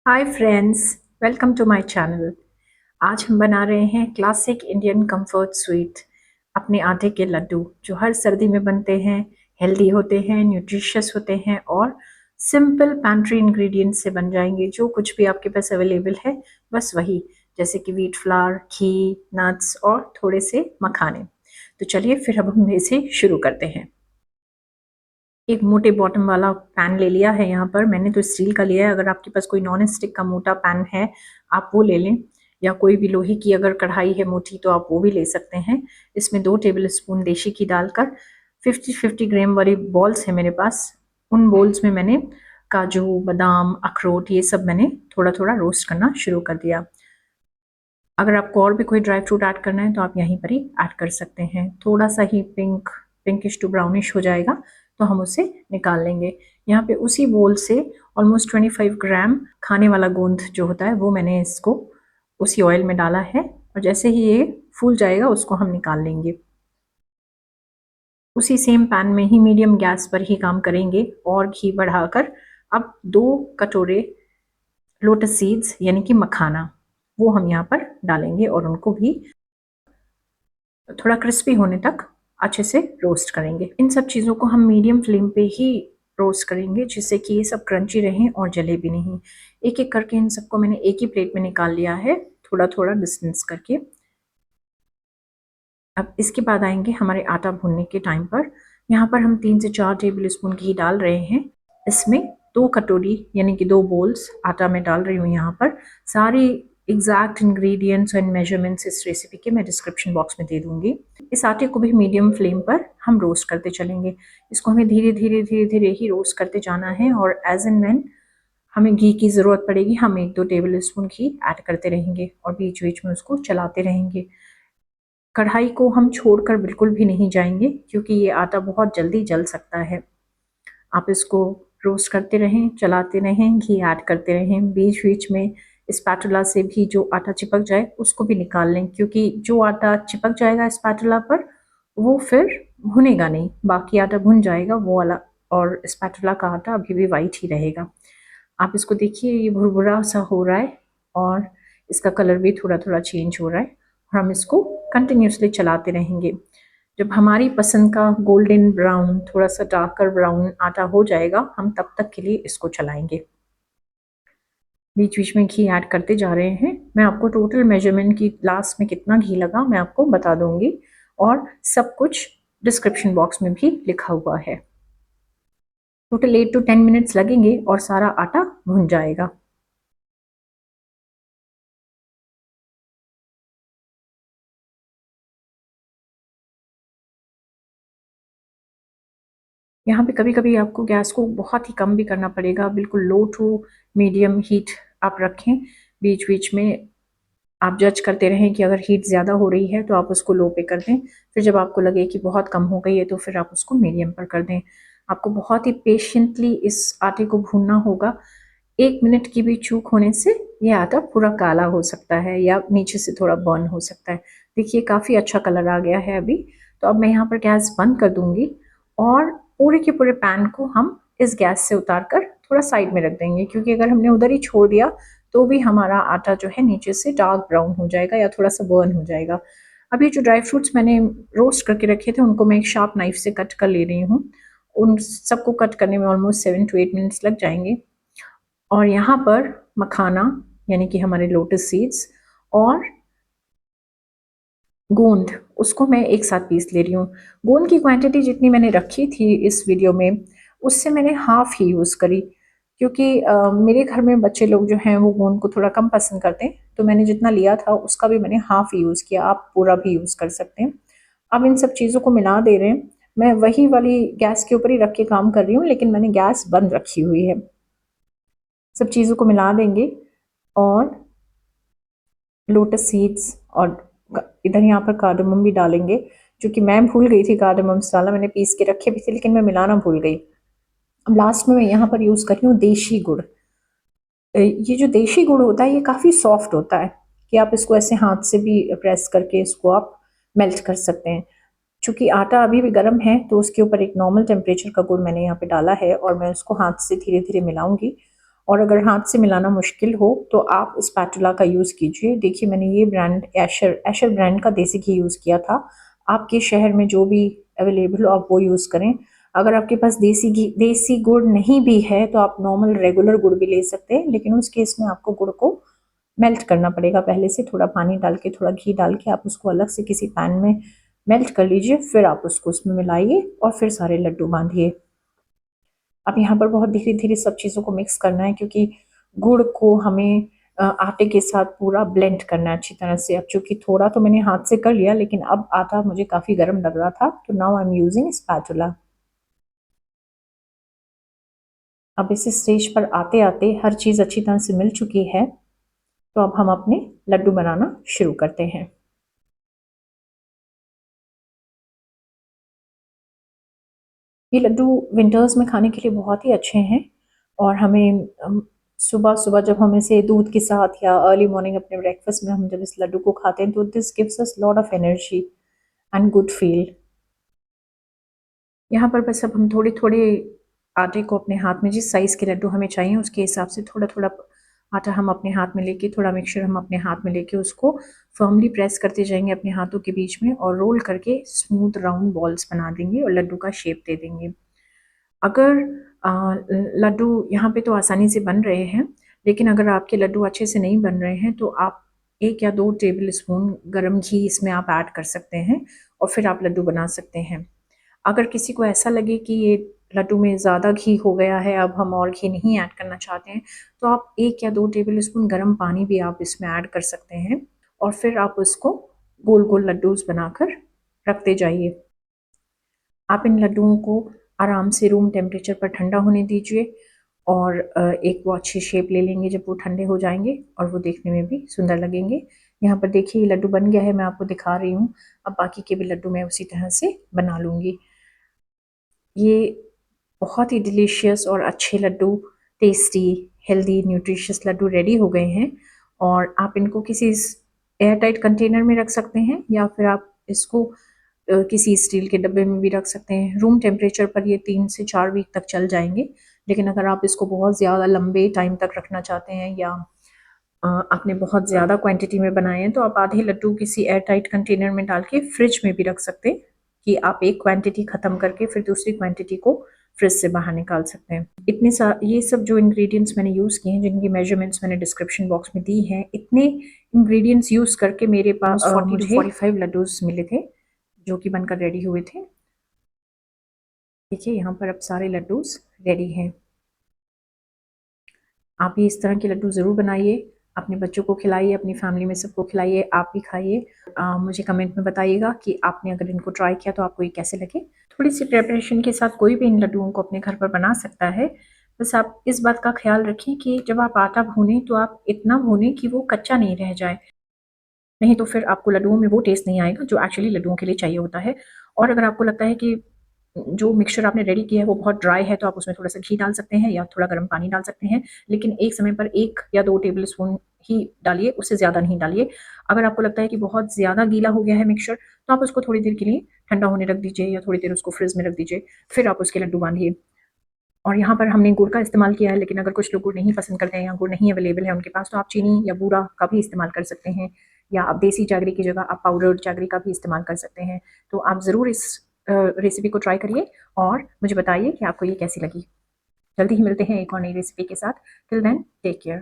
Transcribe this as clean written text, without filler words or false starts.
Hi friends, welcome to my channel. आज हम बना रहे हैं क्लासिक इंडियन कंफर्ट स्वीट, अपने आटे के लड्डू जो हर सर्दी में बनते हैं, हेल्दी होते हैं, न्यूट्रिशियस होते हैं और सिंपल पैंट्री इंग्रेडिएंट्स से बन जाएंगे। जो कुछ भी आपके पास अवेलेबल है बस वही, जैसे कि व्हीट फ्लावर, घी, नट्स और थोड़े से मखाने। तो चलिए फिर अब हम इसे शुरू करते हैं। एक मोटे बॉटम वाला पैन ले लिया है। यहाँ पर मैंने तो स्टील का लिया है। अगर आपके पास कोई नॉन स्टिक का मोटा पैन है आप वो ले लें, या कोई भी लोहे की अगर कढ़ाई है मोटी तो आप वो भी ले सकते हैं। इसमें 2 टेबल स्पून देशी घी डालकर 50-50 ग्राम वाली बॉल्स है मेरे पास। उन बॉल्स में मैंने काजू, बादाम, अखरोट ये सब मैंने थोड़ा थोड़ा रोस्ट करना शुरू कर दिया। अगर आपको और भी कोई ड्राई फ्रूट ऐड करना है तो आप यहीं पर ही ऐड कर सकते हैं। थोड़ा सा ही पिंकिश टू ब्राउनिश हो जाएगा तो हम उसे निकाल लेंगे। यहाँ पे उसी बोल से ऑलमोस्ट 25 ग्राम खाने वाला गोंद जो होता है वो मैंने इसको उसी ऑयल में डाला है, और जैसे ही ये फूल जाएगा उसको हम निकाल लेंगे। उसी सेम पैन में ही मीडियम गैस पर ही काम करेंगे और घी बढ़ाकर अब 2 कटोरे लोटस सीड्स यानी कि मखाना वो हम यहाँ पर डालेंगे और उनको भी थोड़ा क्रिस्पी होने तक अच्छे से रोस्ट करेंगे। इन सब चीज़ों को हम मीडियम फ्लेम पे ही रोस्ट करेंगे जिससे कि ये सब क्रंची रहें और जले भी नहीं। एक एक करके इन सबको मैंने एक ही प्लेट में निकाल लिया है, थोड़ा थोड़ा डिस्टेंस करके। अब इसके बाद आएंगे हमारे आटा भूनने के टाइम पर। यहाँ पर हम 3 से 4 टेबल स्पून घी डाल रहे हैं। इसमें 2 कटोरी यानी कि 2 बोल्स आटा में डाल रही हूँ। यहाँ पर सारी एग्जैक्ट इंग्रेडिएंट्स एंड मेजरमेंट्स इस रेसिपी के मैं डिस्क्रिप्शन बॉक्स में दे दूंगी। इस आटे को भी मीडियम फ्लेम पर हम रोस्ट करते चलेंगे। इसको हमें धीरे धीरे धीरे धीरे ही रोस्ट करते जाना है, और एज एंड व्हेन हमें घी की ज़रूरत पड़ेगी हम 1-2 टेबल स्पून घी ऐड करते रहेंगे और बीच बीच में उसको चलाते रहेंगे। कढ़ाई को हम छोड़कर बिल्कुल भी नहीं जाएंगे क्योंकि ये आटा बहुत जल्दी जल सकता है। आप इसको रोस्ट करते रहें, चलाते रहें, घी ऐड करते रहें। बीच बीच में स्पैटुला से भी जो आटा चिपक जाए उसको भी निकाल लें, क्योंकि जो आटा चिपक जाएगा स्पैटुला पर वो फिर भुनेगा नहीं, बाकी आटा भुन जाएगा वो वाला, और स्पैटुला का आटा अभी भी वाइट ही रहेगा। आप इसको देखिए, ये भुरभुरा सा हो रहा है और इसका कलर भी थोड़ा थोड़ा चेंज हो रहा है, और हम इसको कंटिन्यूसली चलाते रहेंगे। जब हमारी पसंद का गोल्डन ब्राउन, थोड़ा सा डार्कर ब्राउन आटा हो जाएगा हम तब तक के लिए इसको चलाएंगे। बीच बीच में घी ऐड करते जा रहे हैं। मैं आपको टोटल मेजरमेंट की लास्ट में कितना घी लगा मैं आपको बता दूंगी, और सब कुछ डिस्क्रिप्शन बॉक्स में भी लिखा हुआ है। टोटल 8 to 10 मिनट्स लगेंगे और सारा आटा भुन जाएगा। यहाँ पे कभी कभी आपको गैस को बहुत ही कम भी करना पड़ेगा, बिल्कुल लो टू मीडियम हीट आप रखें। बीच बीच में आप जज करते रहें कि अगर हीट ज़्यादा हो रही है तो आप उसको लो पे कर दें, फिर जब आपको लगे कि बहुत कम हो गई है तो फिर आप उसको मीडियम पर कर दें। आपको बहुत ही पेशेंटली इस आटे को भूनना होगा। 1 मिनट की भी चूक होने से ये आटा पूरा काला हो सकता है या नीचे से थोड़ा बर्न हो सकता है। देखिए काफ़ी अच्छा कलर आ गया है अभी। तो अब मैं यहाँ पर गैस बंद कर दूंगी और पूरे के पूरे पैन को हम इस गैस से उतार कर थोड़ा साइड में रख देंगे, क्योंकि अगर हमने उधर ही छोड़ दिया तो भी हमारा आटा जो है नीचे से डार्क ब्राउन हो जाएगा या थोड़ा सा बर्न हो जाएगा। अब ये जो ड्राई फ्रूट्स मैंने रोस्ट करके रखे थे उनको मैं एक शार्प नाइफ से कट कर ले रही हूँ। उन सबको कट करने में ऑलमोस्ट 7 to 8 मिनट्स लग जाएंगे। और यहाँ पर मखाना यानी कि हमारे लोटस सीड्स और गोंद, उसको मैं एक साथ पीस ले रही हूँ। गोंद की क्वांटिटी जितनी मैंने रखी थी इस वीडियो में उससे मैंने हाफ ही यूज़ करी, क्योंकि मेरे घर में बच्चे लोग जो हैं वो गोंद को थोड़ा कम पसंद करते हैं, तो मैंने जितना लिया था उसका भी मैंने हाफ ही यूज़ किया। आप पूरा भी यूज़ कर सकते हैं। अब इन सब चीज़ों को मिला दे रहे हैं। मैं वही वाली गैस के ऊपर ही रख के काम कर रही हूँ, लेकिन मैंने गैस बंद रखी हुई है। सब चीज़ों को मिला देंगे और लोटस सीड्स और इधर यहाँ पर कार्डमम भी डालेंगे, जो कि मैं भूल गई थी कार्डमम डालना। मैंने पीस के रखे भी थे लेकिन मैं मिलाना भूल गई। अब लास्ट में मैं यहाँ पर यूज़ कर रही हूँ देशी गुड़। ये जो देशी गुड़ होता है ये काफ़ी सॉफ्ट होता है कि आप इसको ऐसे हाथ से भी प्रेस करके इसको आप मेल्ट कर सकते हैं। चूँकि आटा अभी भी गर्म है तो उसके ऊपर एक नॉर्मल टेम्परेचर का गुड़ मैंने यहाँ पे डाला है और मैं उसको हाथ से धीरे धीरे मिलाऊंगी। और अगर हाथ से मिलाना मुश्किल हो तो आप स्पैटुला का यूज़ कीजिए। देखिए मैंने ये ब्रांड एशर ब्रांड का देसी घी यूज़ किया था। आपके शहर में जो भी अवेलेबल हो आप वो यूज़ करें। अगर आपके पास देसी गुड़ नहीं भी है तो आप नॉर्मल रेगुलर गुड़ भी ले सकते हैं, लेकिन उस केस में आपको गुड़ को मेल्ट करना पड़ेगा। पहले से थोड़ा पानी डाल के, थोड़ा घी डाल के आप उसको अलग से किसी पैन में मेल्ट कर लीजिए, फिर आप उसको उसमें मिलाइए और फिर सारे लड्डू बांधिए। अब यहाँ पर बहुत धीरे धीरे सब चीज़ों को मिक्स करना है, क्योंकि गुड़ को हमें आटे के साथ पूरा ब्लेंड करना है अच्छी तरह से। अब चूंकि थोड़ा तो मैंने हाथ से कर लिया, लेकिन अब आटा मुझे काफ़ी गर्म लग रहा था, तो now I am using spatula. अब इस स्टेज पर आते आते हर चीज़ अच्छी तरह से मिल चुकी है, तो अब हम अपने लड्डू बनाना शुरू करते हैं। ये लड्डू विंटर्स में खाने के लिए बहुत ही अच्छे हैं, और हमें सुबह सुबह जब हम इसे दूध के साथ या अर्ली मॉर्निंग अपने ब्रेकफास्ट में हम जब इस लड्डू को खाते हैं तो this gives us lot of energy and good feel. यहाँ पर बस अब हम थोड़े थोड़े आटे को अपने हाथ में, जिस साइज़ के लड्डू हमें चाहिए उसके हिसाब से थोड़ा थोड़ा आटा हम अपने हाथ में लेके, थोड़ा मिक्सचर हम अपने हाथ में लेके उसको फर्मली प्रेस करते जाएंगे अपने हाथों के बीच में, और रोल करके स्मूथ राउंड बॉल्स बना देंगे और लड्डू का शेप दे देंगे। अगर लड्डू यहाँ पे तो आसानी से बन रहे हैं, लेकिन अगर आपके लड्डू अच्छे से नहीं बन रहे हैं तो आप 1 या 2 टेबल स्पून गरम घी इसमें आप ऐड कर सकते हैं और फिर आप लड्डू बना सकते हैं। अगर किसी को ऐसा लगे कि ये लड्डू में ज़्यादा घी हो गया है, अब हम और घी नहीं ऐड करना चाहते हैं, तो आप 1 या 2 टेबल स्पून गर्म पानी भी आप इसमें ऐड कर सकते हैं, और फिर आप उसको गोल गोल लड्डूस बनाकर रखते जाइए। आप इन लड्डुओं को आराम से रूम टेम्परेचर पर ठंडा होने दीजिए, और एक वो अच्छी शेप ले लेंगे जब वो ठंडे हो जाएंगे, और वो देखने में भी सुंदर लगेंगे। यहाँ पर देखिए ये लड्डू बन गया है, मैं आपको दिखा रही हूँ। अब बाकी के भी लड्डू मैं उसी तरह से बना लूँगी। ये बहुत ही डिलीशियस और अच्छे लड्डू, टेस्टी, हेल्दी, न्यूट्रिशियस लड्डू रेडी हो गए हैं, और आप इनको किसी एयर टाइट कंटेनर में रख सकते हैं, या फिर आप इसको किसी स्टील के डब्बे में भी रख सकते हैं। रूम टेम्परेचर पर ये 3 से 4 वीक तक चल जाएंगे, लेकिन अगर आप इसको बहुत ज़्यादा लंबे टाइम तक रखना चाहते हैं, या आपने बहुत ज़्यादा क्वांटिटी में बनाए हैं, तो आप आधे लड्डू किसी एयर टाइट कंटेनर में डाल के फ्रिज में भी रख सकते हैं, कि आप एक क्वांटिटी ख़त्म करके फिर दूसरी क्वांटिटी को फ्रिज से बाहर निकाल सकते हैं। ये सब जो इंग्रेडिएंट्स मैंने यूज़ किए हैं, जिनकी मेजरमेंट्स मैंने डिस्क्रिप्शन बॉक्स में दी हैं, इतने इंग्रेडिएंट्स यूज़ करके मेरे पास 40 to 45 लड्डूस मिले थे, जो कि बनकर रेडी हुए थे। देखिए यहाँ पर अब सारे लड्डूस रेडी हैं। आप भी इस तरह के लड्डू ज़रूर बनाइए, अपने बच्चों को खिलाइए, अपनी फैमिली में सबको खिलाइए, आप भी खाइए। मुझे कमेंट में बताइएगा कि आपने अगर इनको ट्राई किया तो आपको ये कैसे लगे। थोड़ी सी प्रिपरेशन के साथ कोई भी इन लड्डुओं को अपने घर पर बना सकता है। बस आप इस बात का ख्याल रखें कि जब आप आटा भूनें तो आप इतना भूनें कि वो कच्चा नहीं रह जाए, नहीं तो फिर आपको लड्डुओं में वो टेस्ट नहीं आएगा जो एक्चुअली लड्डुओं के लिए चाहिए होता है। और अगर आपको लगता है कि जो मिक्सचर आपने रेडी किया है वो बहुत ड्राई है, तो आप उसमें थोड़ा सा घी डाल सकते हैं या थोड़ा गर्म पानी डाल सकते हैं, लेकिन एक समय पर 1 या 2 टेबल स्पून ही डालिए, उससे ज़्यादा नहीं डालिए। अगर आपको लगता है कि बहुत ज़्यादा गीला हो गया है मिक्सचर, तो आप उसको थोड़ी देर के लिए ठंडा होने रख दीजिए, या थोड़ी देर उसको फ्रिज में रख दीजिए, फिर आप उसके लड्डू बांधिए। और यहाँ पर हमने गुड़ का इस्तेमाल किया है, लेकिन अगर कुछ लोग गुड़ नहीं पसंद करते हैं या गुड़ नहीं अवेलेबल है उनके पास, तो आप चीनी या बूरा का भी इस्तेमाल कर सकते हैं, या आप देसी जैगरी की जगह आप पाउडर्ड जैगरी का भी इस्तेमाल कर सकते हैं। तो आप ज़रूर इस रेसिपी को ट्राई करिए और मुझे बताइए कि आपको ये कैसी लगी। जल्दी ही मिलते हैं एक और नई रेसिपी के साथ। Till then take care.